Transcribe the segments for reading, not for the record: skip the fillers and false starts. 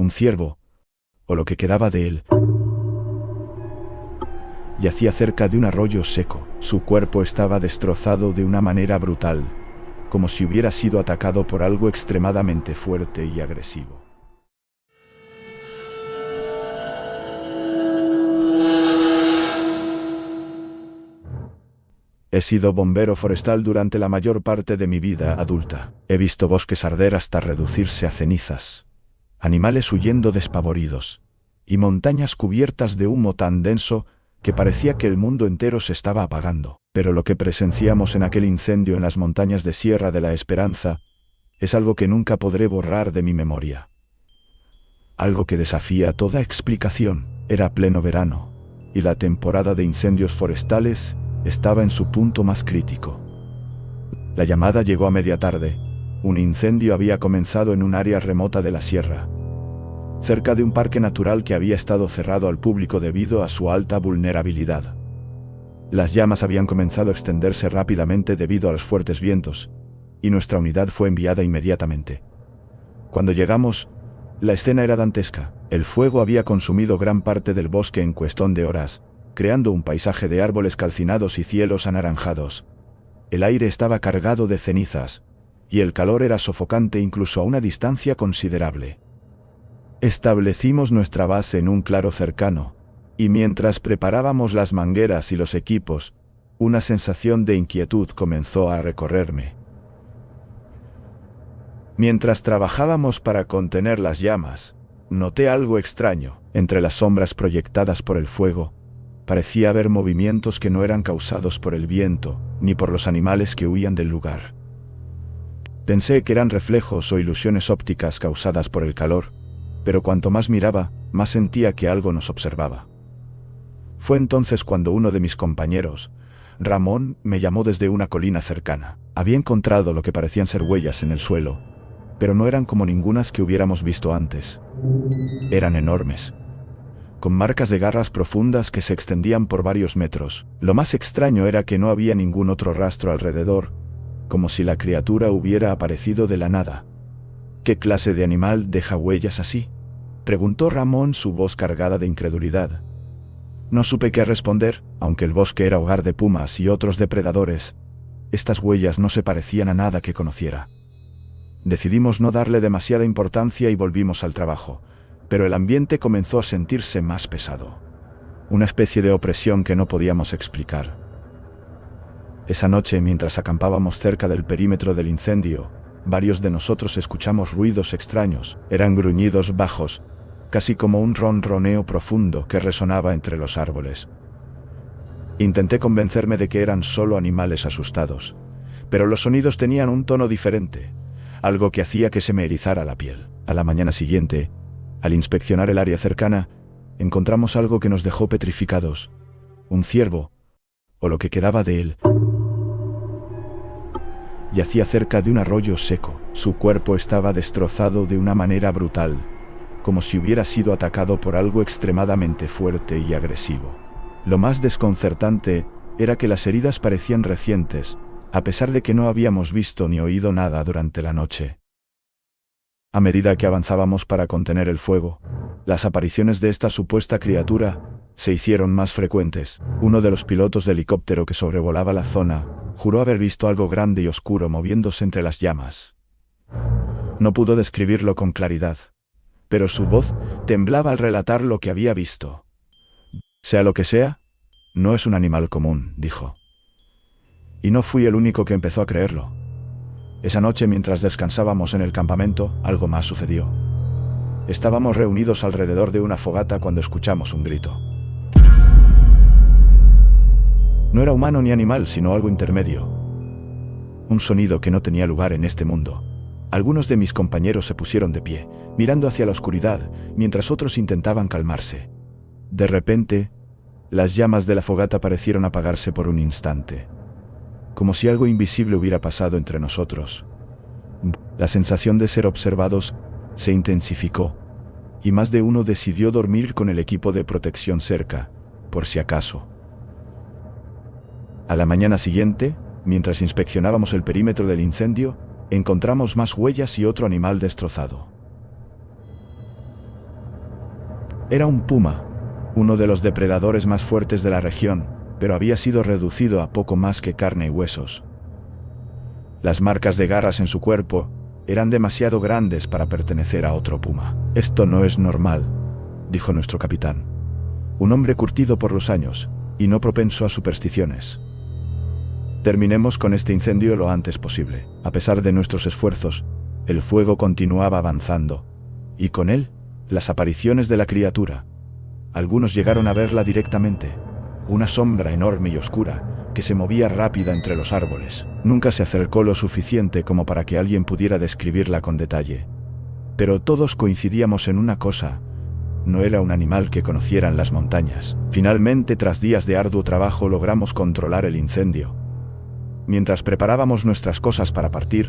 Un ciervo, o lo que quedaba de él, yacía cerca de un arroyo seco. Su cuerpo estaba destrozado de una manera brutal, como si hubiera sido atacado por algo extremadamente fuerte y agresivo. He sido bombero forestal durante la mayor parte de mi vida adulta. He visto bosques arder hasta reducirse a cenizas, animales huyendo despavoridos, y montañas cubiertas de humo tan denso que parecía que el mundo entero se estaba apagando. Pero lo que presenciamos en aquel incendio en las montañas de Sierra de la Esperanza es algo que nunca podré borrar de mi memoria. Algo que desafía toda explicación. Era pleno verano, y la temporada de incendios forestales estaba en su punto más crítico. La llamada llegó a media tarde. Un incendio había comenzado en un área remota de la sierra, cerca de un parque natural que había estado cerrado al público debido a su alta vulnerabilidad. Las llamas habían comenzado a extenderse rápidamente debido a los fuertes vientos, y nuestra unidad fue enviada inmediatamente. Cuando llegamos, la escena era dantesca. El fuego había consumido gran parte del bosque en cuestión de horas, creando un paisaje de árboles calcinados y cielos anaranjados. El aire estaba cargado de cenizas, y el calor era sofocante incluso a una distancia considerable. Establecimos nuestra base en un claro cercano, y mientras preparábamos las mangueras y los equipos, una sensación de inquietud comenzó a recorrerme. Mientras trabajábamos para contener las llamas, noté algo extraño. Entre las sombras proyectadas por el fuego, parecía haber movimientos que no eran causados por el viento, ni por los animales que huían del lugar. Pensé que eran reflejos o ilusiones ópticas causadas por el calor, pero cuanto más miraba, más sentía que algo nos observaba. Fue entonces cuando uno de mis compañeros, Ramón, me llamó desde una colina cercana. Había encontrado lo que parecían ser huellas en el suelo, pero no eran como ningunas que hubiéramos visto antes. Eran enormes, con marcas de garras profundas que se extendían por varios metros. Lo más extraño era que no había ningún otro rastro alrededor, como si la criatura hubiera aparecido de la nada. ¿Qué clase de animal deja huellas así?, preguntó Ramón, su voz cargada de incredulidad. No supe qué responder. Aunque el bosque era hogar de pumas y otros depredadores, estas huellas no se parecían a nada que conociera. Decidimos no darle demasiada importancia y volvimos al trabajo, pero el ambiente comenzó a sentirse más pesado. Una especie de opresión que no podíamos explicar. Esa noche, mientras acampábamos cerca del perímetro del incendio, varios de nosotros escuchamos ruidos extraños. Eran gruñidos bajos, casi como un ronroneo profundo que resonaba entre los árboles. Intenté convencerme de que eran solo animales asustados, pero los sonidos tenían un tono diferente, algo que hacía que se me erizara la piel. A la mañana siguiente, al inspeccionar el área cercana, encontramos algo que nos dejó petrificados. Un ciervo, o lo que quedaba de él, yacía cerca de un arroyo seco. Su cuerpo estaba destrozado de una manera brutal, como si hubiera sido atacado por algo extremadamente fuerte y agresivo. Lo más desconcertante era que las heridas parecían recientes, a pesar de que no habíamos visto ni oído nada durante la noche. A medida que avanzábamos para contener el fuego, las apariciones de esta supuesta criatura se hicieron más frecuentes. Uno de los pilotos de helicóptero que sobrevolaba la zona juró haber visto algo grande y oscuro moviéndose entre las llamas. No pudo describirlo con claridad, pero su voz temblaba al relatar lo que había visto. Sea lo que sea, no es un animal común, dijo. Y no fui el único que empezó a creerlo. Esa noche, mientras descansábamos en el campamento, algo más sucedió. Estábamos reunidos alrededor de una fogata cuando escuchamos un grito. No era humano ni animal, sino algo intermedio. Un sonido que no tenía lugar en este mundo. Algunos de mis compañeros se pusieron de pie, mirando hacia la oscuridad, mientras otros intentaban calmarse. De repente, las llamas de la fogata parecieron apagarse por un instante, como si algo invisible hubiera pasado entre nosotros. La sensación de ser observados se intensificó, y más de uno decidió dormir con el equipo de protección cerca, por si acaso. A la mañana siguiente, mientras inspeccionábamos el perímetro del incendio, encontramos más huellas y otro animal destrozado. Era un puma, uno de los depredadores más fuertes de la región, pero había sido reducido a poco más que carne y huesos. Las marcas de garras en su cuerpo eran demasiado grandes para pertenecer a otro puma. «Esto no es normal», dijo nuestro capitán. Un hombre curtido por los años y no propenso a supersticiones. Terminemos con este incendio lo antes posible. A pesar de nuestros esfuerzos, el fuego continuaba avanzando, y con él, las apariciones de la criatura. Algunos llegaron a verla directamente, una sombra enorme y oscura, que se movía rápida entre los árboles. Nunca se acercó lo suficiente como para que alguien pudiera describirla con detalle. Pero todos coincidíamos en una cosa: no era un animal que conocieran las montañas. Finalmente, tras días de arduo trabajo, logramos controlar el incendio. Mientras preparábamos nuestras cosas para partir,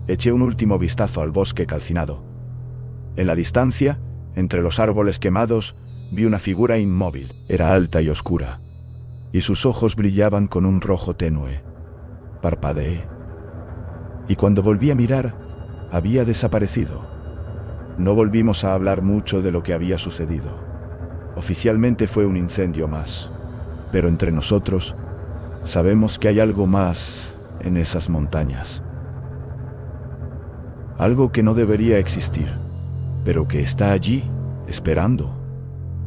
eché un último vistazo al bosque calcinado. En la distancia, entre los árboles quemados, vi una figura inmóvil. Era alta y oscura, y sus ojos brillaban con un rojo tenue. Parpadeé, y cuando volví a mirar, había desaparecido. No volvimos a hablar mucho de lo que había sucedido. Oficialmente fue un incendio más, pero entre nosotros sabemos que hay algo más en esas montañas. Algo que no debería existir, pero que está allí, esperando.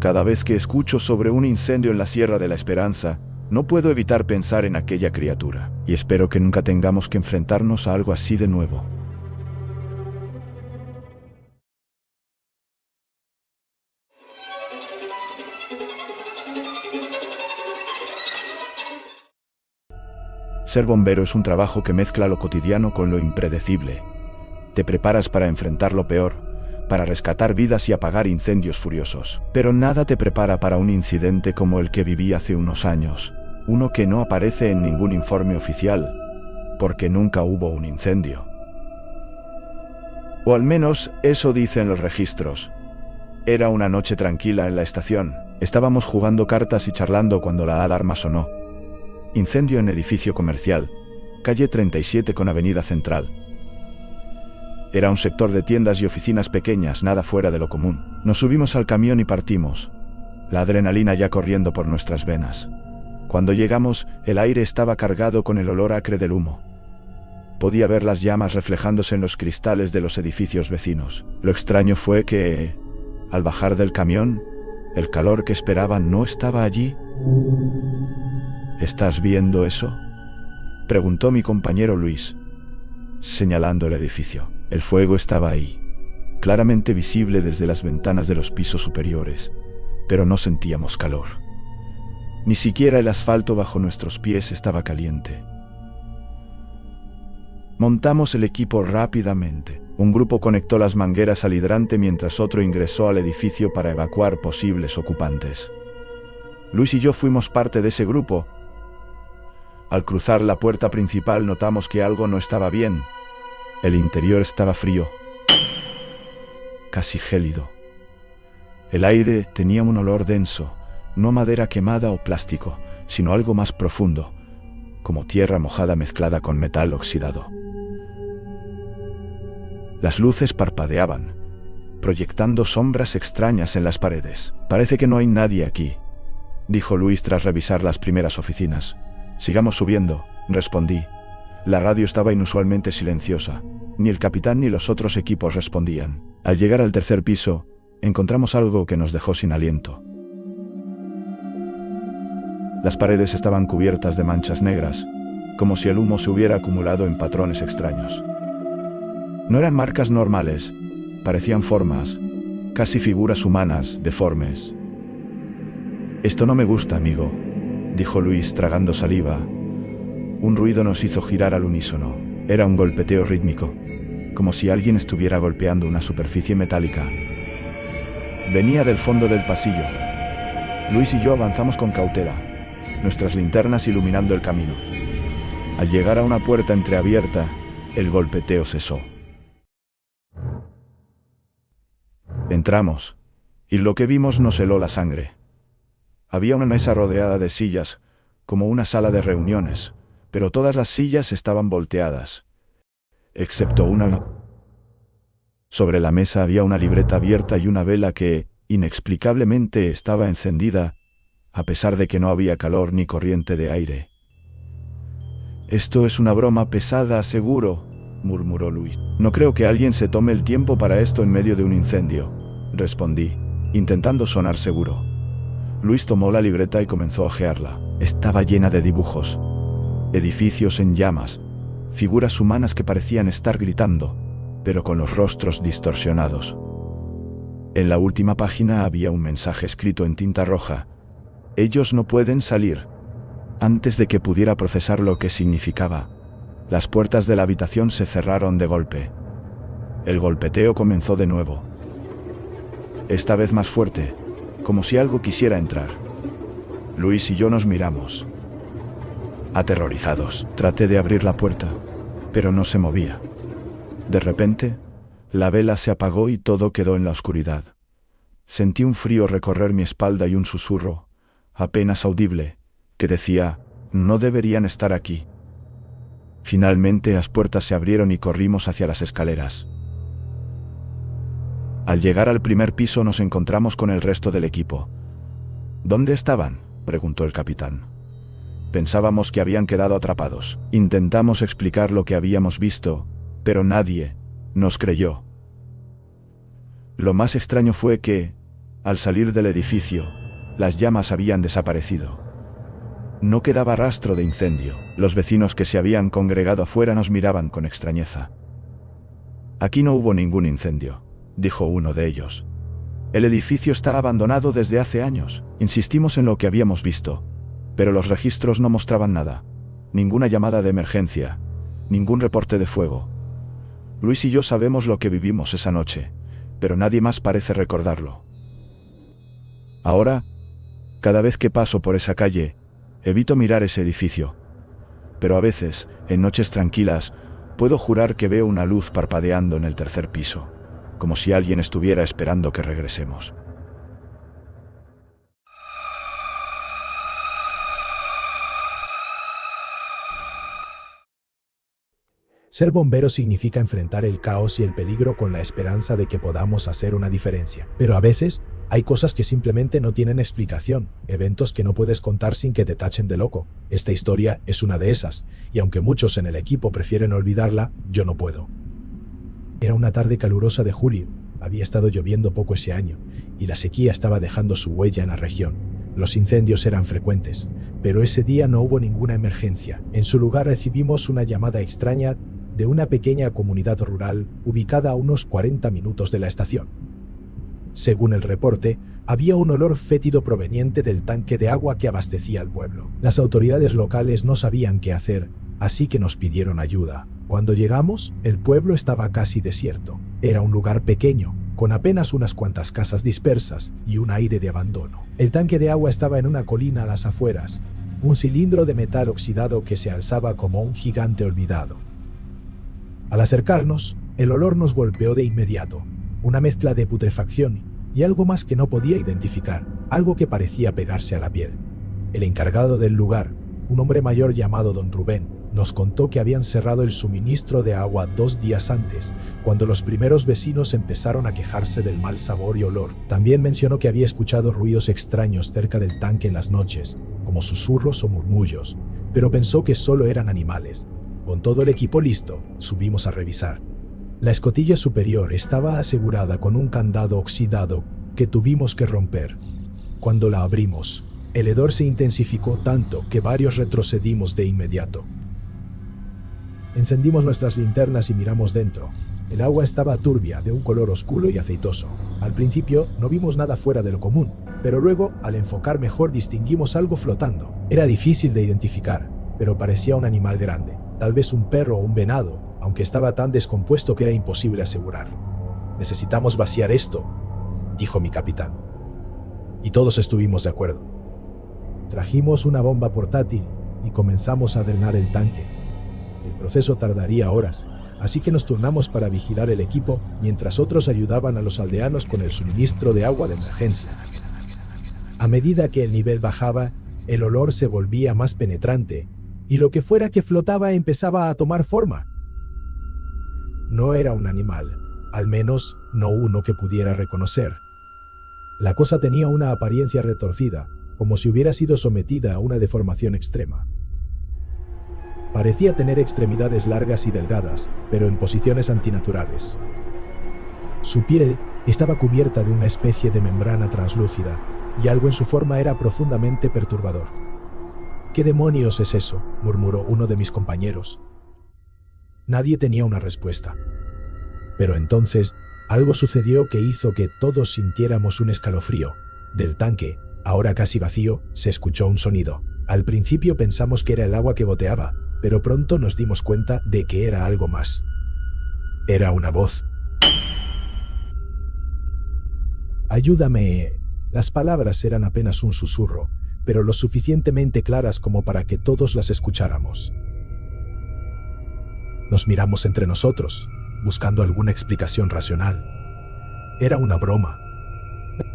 Cada vez que escucho sobre un incendio en la Sierra de la Esperanza, no puedo evitar pensar en aquella criatura, y espero que nunca tengamos que enfrentarnos a algo así de nuevo. Ser bombero es un trabajo que mezcla lo cotidiano con lo impredecible. Te preparas para enfrentar lo peor, para rescatar vidas y apagar incendios furiosos. Pero nada te prepara para un incidente como el que viví hace unos años, uno que no aparece en ningún informe oficial, porque nunca hubo un incendio. O al menos eso dicen los registros. Era una noche tranquila en la estación. Estábamos jugando cartas y charlando cuando la alarma sonó. Incendio en edificio comercial, calle 37 con avenida Central. Era un sector de tiendas y oficinas pequeñas, nada fuera de lo común. Nos subimos al camión y partimos, la adrenalina ya corriendo por nuestras venas. Cuando llegamos, el aire estaba cargado con el olor acre del humo. Podía ver las llamas reflejándose en los cristales de los edificios vecinos. Lo extraño fue que, al bajar del camión, el calor que esperaba no estaba allí. ¿Estás viendo eso?, preguntó mi compañero Luis, señalando el edificio. El fuego estaba ahí, claramente visible desde las ventanas de los pisos superiores, pero no sentíamos calor. Ni siquiera el asfalto bajo nuestros pies estaba caliente. Montamos el equipo rápidamente. Un grupo conectó las mangueras al hidrante mientras otro ingresó al edificio para evacuar posibles ocupantes. Luis y yo fuimos parte de ese grupo. Al cruzar la puerta principal notamos que algo no estaba bien. El interior estaba frío, casi gélido. El aire tenía un olor denso, no madera quemada o plástico, sino algo más profundo, como tierra mojada mezclada con metal oxidado. Las luces parpadeaban, proyectando sombras extrañas en las paredes. «Parece que no hay nadie aquí», dijo Luis tras revisar las primeras oficinas. «Sigamos subiendo», respondí. La radio estaba inusualmente silenciosa. Ni el capitán ni los otros equipos respondían. Al llegar al tercer piso, encontramos algo que nos dejó sin aliento. Las paredes estaban cubiertas de manchas negras, como si el humo se hubiera acumulado en patrones extraños. No eran marcas normales, parecían formas, casi figuras humanas, deformes. «Esto no me gusta, amigo», dijo Luis tragando saliva. Un ruido nos hizo girar al unísono. Era un golpeteo rítmico, como si alguien estuviera golpeando una superficie metálica. Venía del fondo del pasillo. Luis y yo avanzamos con cautela, nuestras linternas iluminando el camino. Al llegar a una puerta entreabierta, el golpeteo cesó. Entramos, y lo que vimos nos heló la sangre. Había una mesa rodeada de sillas, como una sala de reuniones, pero todas las sillas estaban volteadas, excepto una. Sobre la mesa había una libreta abierta y una vela que, inexplicablemente estaba encendida, a pesar de que no había calor ni corriente de aire. «Esto es una broma pesada, seguro», murmuró Luis. «No creo que alguien se tome el tiempo para esto en medio de un incendio», respondí, intentando sonar seguro. Luis tomó la libreta y comenzó a hojearla. Estaba llena de dibujos, edificios en llamas, figuras humanas que parecían estar gritando, pero con los rostros distorsionados. En la última página había un mensaje escrito en tinta roja: «Ellos no pueden salir». Antes de que pudiera procesar lo que significaba, las puertas de la habitación se cerraron de golpe. El golpeteo comenzó de nuevo. Esta vez más fuerte, como si algo quisiera entrar. Luis y yo nos miramos. Aterrorizados, traté de abrir la puerta, pero no se movía. De repente, la vela se apagó y todo quedó en la oscuridad. Sentí un frío recorrer mi espalda y un susurro, apenas audible, que decía: «No deberían estar aquí». Finalmente las puertas se abrieron y corrimos hacia las escaleras. Al llegar al primer piso nos encontramos con el resto del equipo. «¿Dónde estaban?», preguntó el capitán. Pensábamos que habían quedado atrapados. Intentamos explicar lo que habíamos visto, pero nadie nos creyó. Lo más extraño fue que, al salir del edificio, las llamas habían desaparecido. No quedaba rastro de incendio. Los vecinos que se habían congregado afuera nos miraban con extrañeza. «Aquí no hubo ningún incendio», dijo uno de ellos. «El edificio está abandonado desde hace años». Insistimos en lo que habíamos visto, pero los registros no mostraban nada. Ninguna llamada de emergencia, ningún reporte de fuego. Luis y yo sabemos lo que vivimos esa noche, pero nadie más parece recordarlo. Ahora, cada vez que paso por esa calle, evito mirar ese edificio. Pero a veces, en noches tranquilas, puedo jurar que veo una luz parpadeando en el tercer piso, como si alguien estuviera esperando que regresemos. Ser bombero significa enfrentar el caos y el peligro con la esperanza de que podamos hacer una diferencia. Pero a veces, hay cosas que simplemente no tienen explicación, eventos que no puedes contar sin que te tachen de loco. Esta historia es una de esas, y aunque muchos en el equipo prefieren olvidarla, yo no puedo. Era una tarde calurosa de julio, había estado lloviendo poco ese año, y la sequía estaba dejando su huella en la región. Los incendios eran frecuentes, pero ese día no hubo ninguna emergencia. En su lugar recibimos una llamada extraña de una pequeña comunidad rural ubicada a unos 40 minutos de la estación. Según el reporte, había un olor fétido proveniente del tanque de agua que abastecía al pueblo. Las autoridades locales no sabían qué hacer, así que nos pidieron ayuda. Cuando llegamos, el pueblo estaba casi desierto. Era un lugar pequeño, con apenas unas cuantas casas dispersas y un aire de abandono. El tanque de agua estaba en una colina a las afueras, un cilindro de metal oxidado que se alzaba como un gigante olvidado. Al acercarnos, el olor nos golpeó de inmediato, una mezcla de putrefacción y algo más que no podía identificar, algo que parecía pegarse a la piel. El encargado del lugar, un hombre mayor llamado don Rubén, nos contó que habían cerrado el suministro de agua 2 días antes, cuando los primeros vecinos empezaron a quejarse del mal sabor y olor. También mencionó que había escuchado ruidos extraños cerca del tanque en las noches, como susurros o murmullos, pero pensó que solo eran animales. Con todo el equipo listo, subimos a revisar. La escotilla superior estaba asegurada con un candado oxidado que tuvimos que romper. Cuando la abrimos, el hedor se intensificó tanto que varios retrocedimos de inmediato. Encendimos nuestras linternas y miramos dentro. El agua estaba turbia, de un color oscuro y aceitoso. Al principio no vimos nada fuera de lo común, pero luego, al enfocar mejor, distinguimos algo flotando. Era difícil de identificar, pero parecía un animal grande. Tal vez un perro o un venado, aunque estaba tan descompuesto que era imposible asegurarlo. «Necesitamos vaciar esto», dijo mi capitán. Y todos estuvimos de acuerdo. Trajimos una bomba portátil y comenzamos a drenar el tanque. El proceso tardaría horas, así que nos turnamos para vigilar el equipo mientras otros ayudaban a los aldeanos con el suministro de agua de emergencia. A medida que el nivel bajaba, el olor se volvía más penetrante y lo que fuera que flotaba empezaba a tomar forma. No era un animal, al menos no uno que pudiera reconocer. La cosa tenía una apariencia retorcida, como si hubiera sido sometida a una deformación extrema. Parecía tener extremidades largas y delgadas, pero en posiciones antinaturales. Su piel estaba cubierta de una especie de membrana translúcida, y algo en su forma era profundamente perturbador. «¿Qué demonios es eso?», murmuró uno de mis compañeros. Nadie tenía una respuesta. Pero entonces, algo sucedió que hizo que todos sintiéramos un escalofrío. Del tanque, ahora casi vacío, se escuchó un sonido. Al principio pensamos que era el agua que goteaba, pero pronto nos dimos cuenta de que era algo más. Era una voz. «Ayúdame». Las palabras eran apenas un susurro, pero lo suficientemente claras como para que todos las escucháramos. Nos miramos entre nosotros, buscando alguna explicación racional. ¿Era una broma?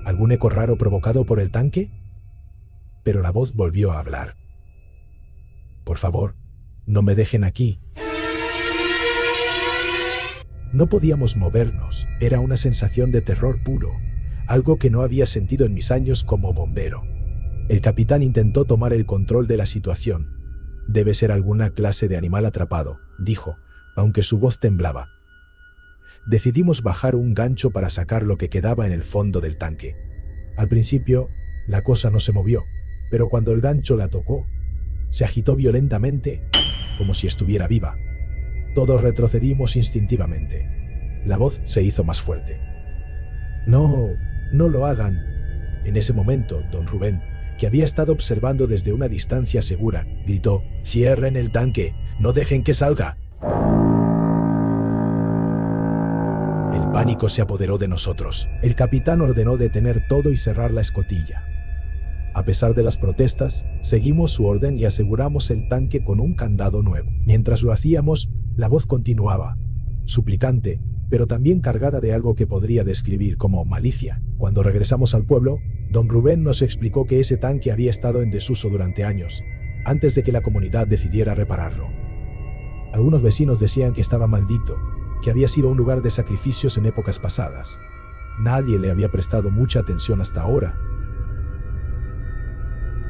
¿Algún eco raro provocado por el tanque? Pero la voz volvió a hablar. «Por favor, no me dejen aquí». No podíamos movernos, era una sensación de terror puro, algo que no había sentido en mis años como bombero. El capitán intentó tomar el control de la situación. «Debe ser alguna clase de animal atrapado», dijo, aunque su voz temblaba. Decidimos bajar un gancho para sacar lo que quedaba en el fondo del tanque. Al principio, la cosa no se movió, pero cuando el gancho la tocó, se agitó violentamente, como si estuviera viva. Todos retrocedimos instintivamente. La voz se hizo más fuerte. «No, no lo hagan». En ese momento, don Rubén, que había estado observando desde una distancia segura, gritó: «¡Cierren el tanque! ¡No dejen que salga!». El pánico se apoderó de nosotros. El capitán ordenó detener todo y cerrar la escotilla. A pesar de las protestas, seguimos su orden y aseguramos el tanque con un candado nuevo. Mientras lo hacíamos, la voz continuaba, suplicante, pero también cargada de algo que podría describir como malicia. Cuando regresamos al pueblo, don Rubén nos explicó que ese tanque había estado en desuso durante años, antes de que la comunidad decidiera repararlo. Algunos vecinos decían que estaba maldito, que había sido un lugar de sacrificios en épocas pasadas. Nadie le había prestado mucha atención hasta ahora.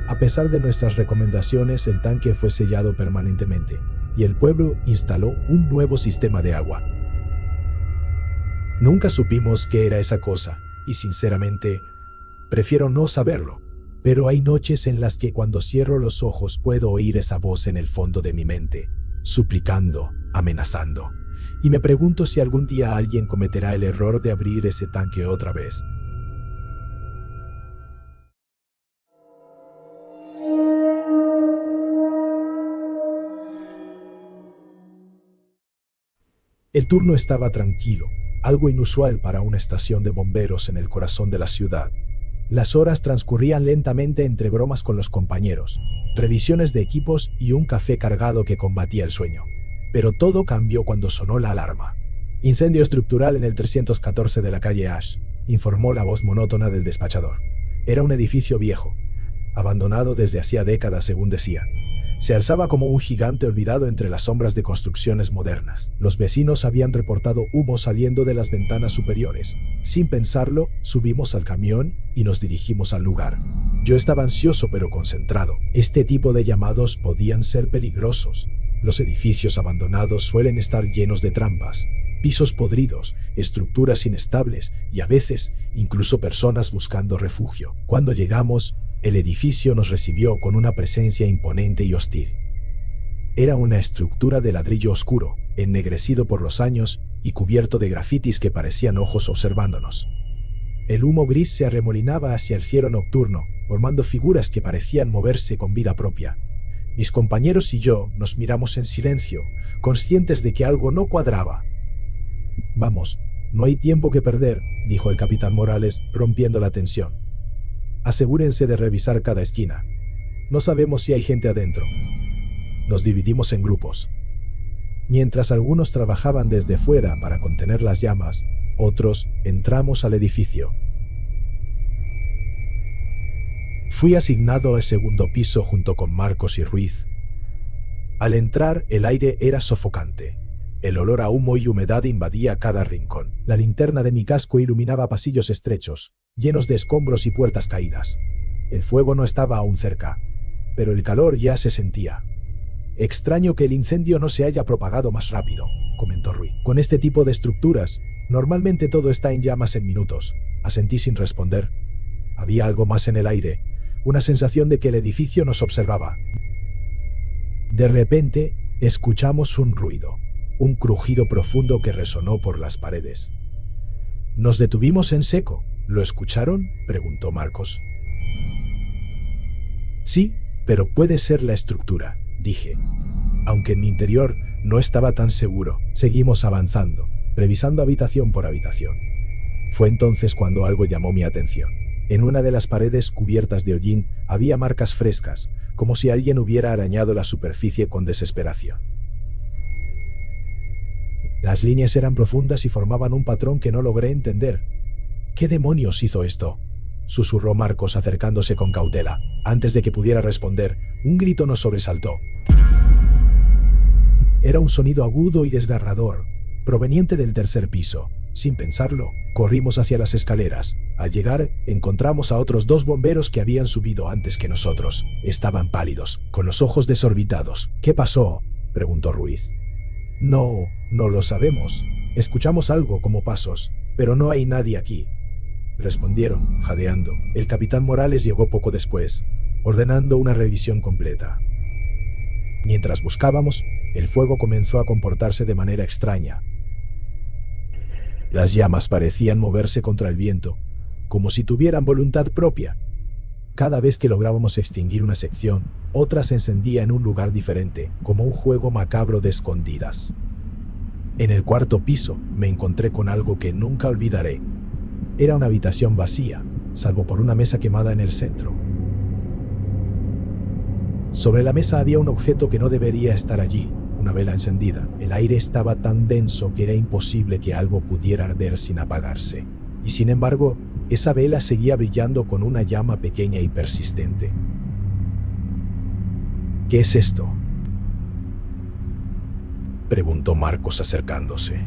A pesar de nuestras recomendaciones, el tanque fue sellado permanentemente, y el pueblo instaló un nuevo sistema de agua. Nunca supimos qué era esa cosa, y sinceramente, prefiero no saberlo. Pero hay noches en las que cuando cierro los ojos puedo oír esa voz en el fondo de mi mente, suplicando, amenazando. Y me pregunto si algún día alguien cometerá el error de abrir ese tanque otra vez. El turno estaba tranquilo, algo inusual para una estación de bomberos en el corazón de la ciudad. Las horas transcurrían lentamente entre bromas con los compañeros, revisiones de equipos y un café cargado que combatía el sueño. Pero todo cambió cuando sonó la alarma. «Incendio estructural en el 314 de la calle Ash», informó la voz monótona del despachador. Era un edificio viejo, abandonado desde hacía décadas, según decía. Se alzaba como un gigante olvidado entre las sombras de construcciones modernas. Los vecinos habían reportado humo saliendo de las ventanas superiores. Sin pensarlo, subimos al camión y nos dirigimos al lugar. Yo estaba ansioso pero concentrado. Este tipo de llamados podían ser peligrosos. Los edificios abandonados suelen estar llenos de trampas, pisos podridos, estructuras inestables y a veces incluso personas buscando refugio. Cuando llegamos, el edificio nos recibió con una presencia imponente y hostil. Era una estructura de ladrillo oscuro, ennegrecido por los años y cubierto de grafitis que parecían ojos observándonos. El humo gris se arremolinaba hacia el cielo nocturno, formando figuras que parecían moverse con vida propia. Mis compañeros y yo nos miramos en silencio, conscientes de que algo no cuadraba. «Vamos, no hay tiempo que perder», dijo el capitán Morales, rompiendo la tensión. «Asegúrense de revisar cada esquina. No sabemos si hay gente adentro». Nos dividimos en grupos. Mientras algunos trabajaban desde fuera para contener las llamas, otros entramos al edificio. Fui asignado al segundo piso junto con Marcos y Ruiz. Al entrar, el aire era sofocante. El olor a humo y humedad invadía cada rincón. La linterna de mi casco iluminaba pasillos estrechos, llenos de escombros y puertas caídas. El fuego no estaba aún cerca, pero el calor ya se sentía. Extraño que el incendio no se haya propagado más rápido, comentó Rui. Con este tipo de estructuras, normalmente todo está en llamas en minutos. Asentí sin responder. Había algo más en el aire, una sensación de que el edificio nos observaba. De repente, escuchamos un ruido, un crujido profundo que resonó por las paredes. Nos detuvimos en seco. ¿Lo escucharon?, preguntó Marcos. Sí, pero puede ser la estructura, dije. Aunque en mi interior no estaba tan seguro, seguimos avanzando, revisando habitación por habitación. Fue entonces cuando algo llamó mi atención. En una de las paredes cubiertas de hollín había marcas frescas, como si alguien hubiera arañado la superficie con desesperación. Las líneas eran profundas y formaban un patrón que no logré entender. ¿Qué demonios hizo esto?, susurró Marcos acercándose con cautela. Antes de que pudiera responder, un grito nos sobresaltó. Era un sonido agudo y desgarrador, proveniente del tercer piso. Sin pensarlo, corrimos hacia las escaleras. Al llegar, encontramos a otros 2 bomberos que habían subido antes que nosotros. Estaban pálidos, con los ojos desorbitados. ¿Qué pasó?, preguntó Ruiz. No lo sabemos. Escuchamos algo como pasos, pero no hay nadie aquí, respondieron, jadeando. El capitán Morales llegó poco después, ordenando una revisión completa. Mientras buscábamos, el fuego comenzó a comportarse de manera extraña. Las llamas parecían moverse contra el viento, como si tuvieran voluntad propia. Cada vez que lográbamos extinguir una sección, otra se encendía en un lugar diferente, como un juego macabro de escondidas. En el 4.º piso, me encontré con algo que nunca olvidaré. Era una habitación vacía, salvo por una mesa quemada en el centro. Sobre la mesa había un objeto que no debería estar allí, una vela encendida. El aire estaba tan denso que era imposible que algo pudiera arder sin apagarse. Y sin embargo, esa vela seguía brillando con una llama pequeña y persistente. ¿Qué es esto?, preguntó Marcos acercándose.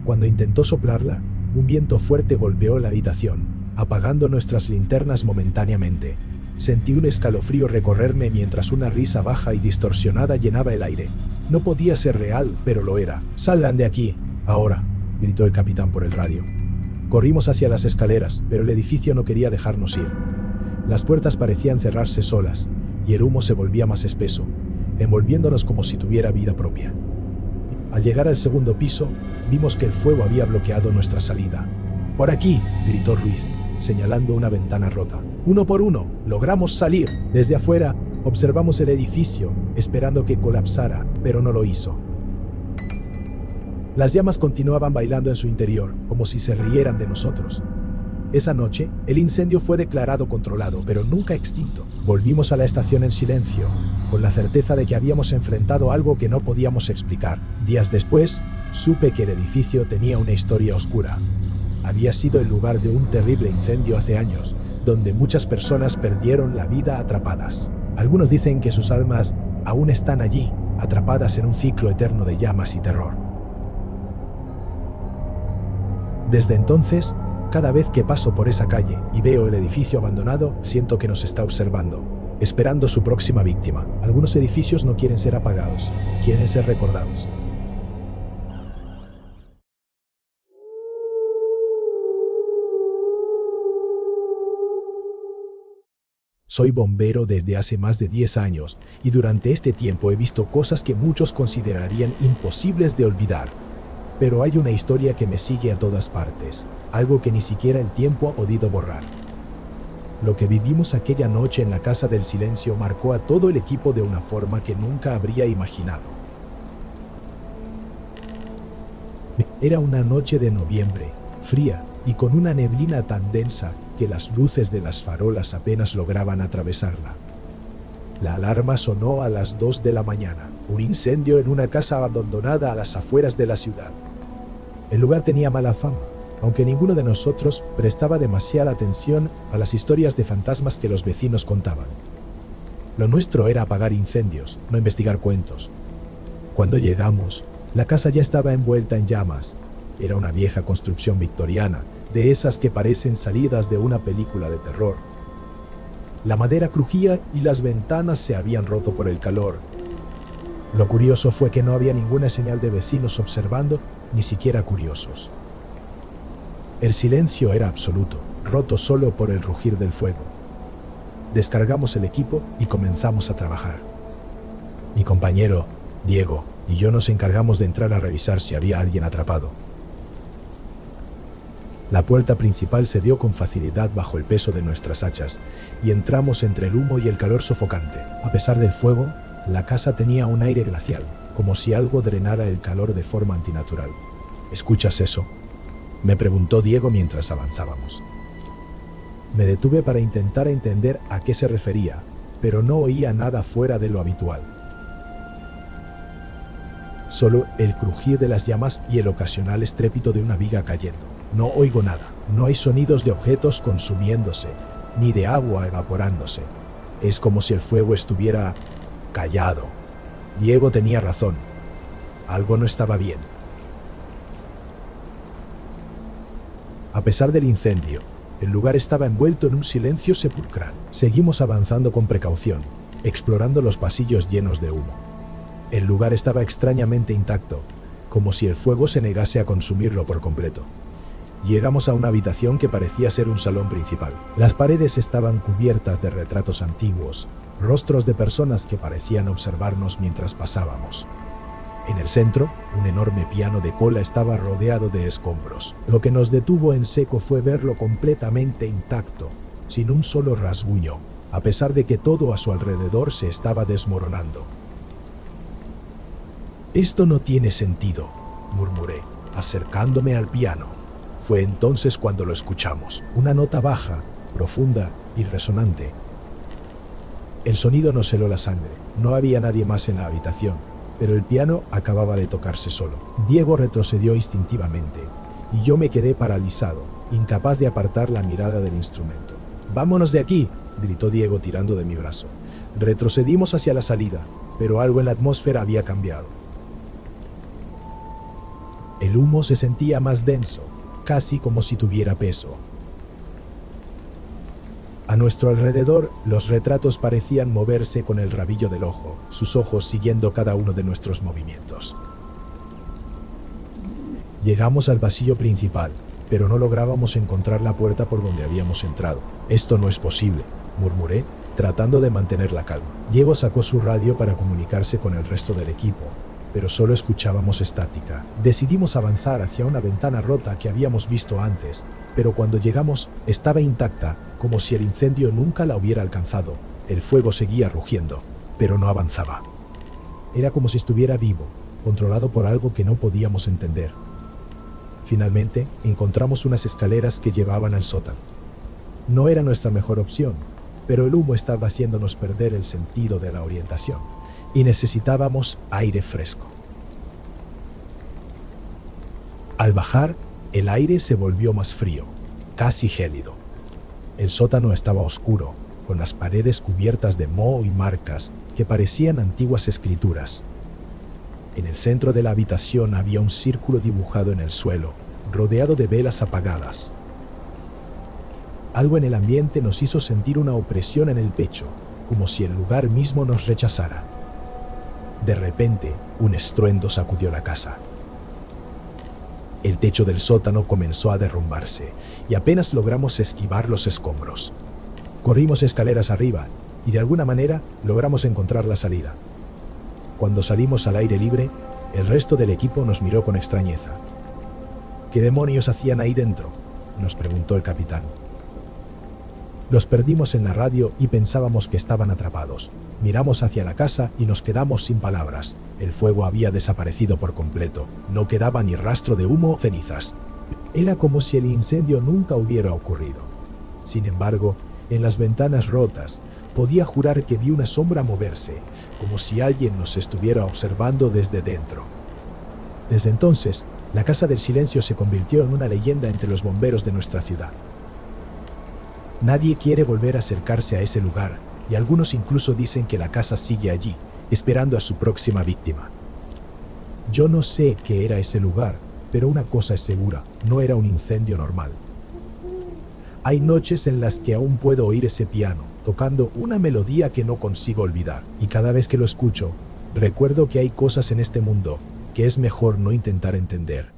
Cuando intentó soplarla, un viento fuerte golpeó la habitación, apagando nuestras linternas momentáneamente. Sentí un escalofrío recorrerme mientras una risa baja y distorsionada llenaba el aire. No podía ser real, pero lo era. «Salgan de aquí, ahora», gritó el capitán por el radio. Corrimos hacia las escaleras, pero el edificio no quería dejarnos ir. Las puertas parecían cerrarse solas, y el humo se volvía más espeso, envolviéndonos como si tuviera vida propia. Al llegar al 2.º piso, vimos que el fuego había bloqueado nuestra salida. «¡Por aquí!», gritó Ruiz, señalando una ventana rota. «Uno por uno, logramos salir». Desde afuera, observamos el edificio, esperando que colapsara, pero no lo hizo. Las llamas continuaban bailando en su interior, como si se rieran de nosotros. Esa noche, el incendio fue declarado controlado, pero nunca extinto. Volvimos a la estación en silencio, con la certeza de que habíamos enfrentado algo que no podíamos explicar. Días después, supe que el edificio tenía una historia oscura. Había sido el lugar de un terrible incendio hace años, donde muchas personas perdieron la vida atrapadas. Algunos dicen que sus almas aún están allí, atrapadas en un ciclo eterno de llamas y terror. Desde entonces, cada vez que paso por esa calle y veo el edificio abandonado, siento que nos está observando, esperando su próxima víctima. Algunos edificios no quieren ser apagados, quieren ser recordados. Soy bombero desde hace más de 10 años y durante este tiempo he visto cosas que muchos considerarían imposibles de olvidar. Pero hay una historia que me sigue a todas partes, algo que ni siquiera el tiempo ha podido borrar. Lo que vivimos aquella noche en la Casa del Silencio marcó a todo el equipo de una forma que nunca habría imaginado. Era una noche de noviembre, fría y con una neblina tan densa que las luces de las farolas apenas lograban atravesarla. La alarma sonó a las 2 de la mañana, un incendio en una casa abandonada a las afueras de la ciudad. El lugar tenía mala fama, aunque ninguno de nosotros prestaba demasiada atención a las historias de fantasmas que los vecinos contaban. Lo nuestro era apagar incendios, no investigar cuentos. Cuando llegamos, la casa ya estaba envuelta en llamas. Era una vieja construcción victoriana, de esas que parecen salidas de una película de terror. La madera crujía y las ventanas se habían roto por el calor. Lo curioso fue que no había ninguna señal de vecinos observando, ni siquiera curiosos. El silencio era absoluto, roto solo por el rugir del fuego. Descargamos el equipo y comenzamos a trabajar. Mi compañero, Diego, y yo nos encargamos de entrar a revisar si había alguien atrapado. La puerta principal cedió con facilidad bajo el peso de nuestras hachas y entramos entre el humo y el calor sofocante. A pesar del fuego, la casa tenía un aire glacial, como si algo drenara el calor de forma antinatural. ¿Escuchas eso?, me preguntó Diego mientras avanzábamos. Me detuve para intentar entender a qué se refería, pero no oía nada fuera de lo habitual. Solo el crujir de las llamas y el ocasional estrépito de una viga cayendo. No oigo nada, no hay sonidos de objetos consumiéndose, ni de agua evaporándose. Es como si el fuego estuviera callado. Diego tenía razón. Algo no estaba bien. A pesar del incendio, el lugar estaba envuelto en un silencio sepulcral. Seguimos avanzando con precaución, explorando los pasillos llenos de humo. El lugar estaba extrañamente intacto, como si el fuego se negase a consumirlo por completo. Llegamos a una habitación que parecía ser un salón principal. Las paredes estaban cubiertas de retratos antiguos, rostros de personas que parecían observarnos mientras pasábamos. En el centro, un enorme piano de cola estaba rodeado de escombros. Lo que nos detuvo en seco fue verlo completamente intacto, sin un solo rasguño, a pesar de que todo a su alrededor se estaba desmoronando. «Esto no tiene sentido», murmuré, acercándome al piano. Fue entonces cuando lo escuchamos, una nota baja, profunda y resonante. El sonido nos heló la sangre. No había nadie más en la habitación, pero el piano acababa de tocarse solo. Diego retrocedió instintivamente, y yo me quedé paralizado, incapaz de apartar la mirada del instrumento. «¡Vámonos de aquí!», gritó Diego tirando de mi brazo. Retrocedimos hacia la salida, pero algo en la atmósfera había cambiado. El humo se sentía más denso, casi como si tuviera peso. A nuestro alrededor, los retratos parecían moverse con el rabillo del ojo, sus ojos siguiendo cada uno de nuestros movimientos. Llegamos al pasillo principal, pero no lográbamos encontrar la puerta por donde habíamos entrado. «Esto no es posible», murmuré, tratando de mantener la calma. Diego sacó su radio para comunicarse con el resto del equipo, pero solo escuchábamos estática. Decidimos avanzar hacia una ventana rota que habíamos visto antes, pero cuando llegamos estaba intacta, como si el incendio nunca la hubiera alcanzado. El fuego seguía rugiendo, pero no avanzaba. Era como si estuviera vivo, controlado por algo que no podíamos entender. Finalmente, encontramos unas escaleras que llevaban al sótano. No era nuestra mejor opción, pero el humo estaba haciéndonos perder el sentido de la orientación, y necesitábamos aire fresco. Al bajar, el aire se volvió más frío, casi gélido. El sótano estaba oscuro, con las paredes cubiertas de moho y marcas que parecían antiguas escrituras. En el centro de la habitación había un círculo dibujado en el suelo, rodeado de velas apagadas. Algo en el ambiente nos hizo sentir una opresión en el pecho, como si el lugar mismo nos rechazara. De repente, un estruendo sacudió la casa. El techo del sótano comenzó a derrumbarse, y apenas logramos esquivar los escombros. Corrimos escaleras arriba, y de alguna manera logramos encontrar la salida. Cuando salimos al aire libre, el resto del equipo nos miró con extrañeza. «¿Qué demonios hacían ahí dentro?», nos preguntó el capitán. Los perdimos en la radio y pensábamos que estaban atrapados. Miramos hacia la casa y nos quedamos sin palabras. El fuego había desaparecido por completo. No quedaba ni rastro de humo o cenizas. Era como si el incendio nunca hubiera ocurrido. Sin embargo, en las ventanas rotas, podía jurar que vi una sombra moverse, como si alguien nos estuviera observando desde dentro. Desde entonces, la Casa del Silencio se convirtió en una leyenda entre los bomberos de nuestra ciudad. Nadie quiere volver a acercarse a ese lugar, y algunos incluso dicen que la casa sigue allí, esperando a su próxima víctima. Yo no sé qué era ese lugar, pero una cosa es segura, no era un incendio normal. Hay noches en las que aún puedo oír ese piano, tocando una melodía que no consigo olvidar, y cada vez que lo escucho, recuerdo que hay cosas en este mundo que es mejor no intentar entender.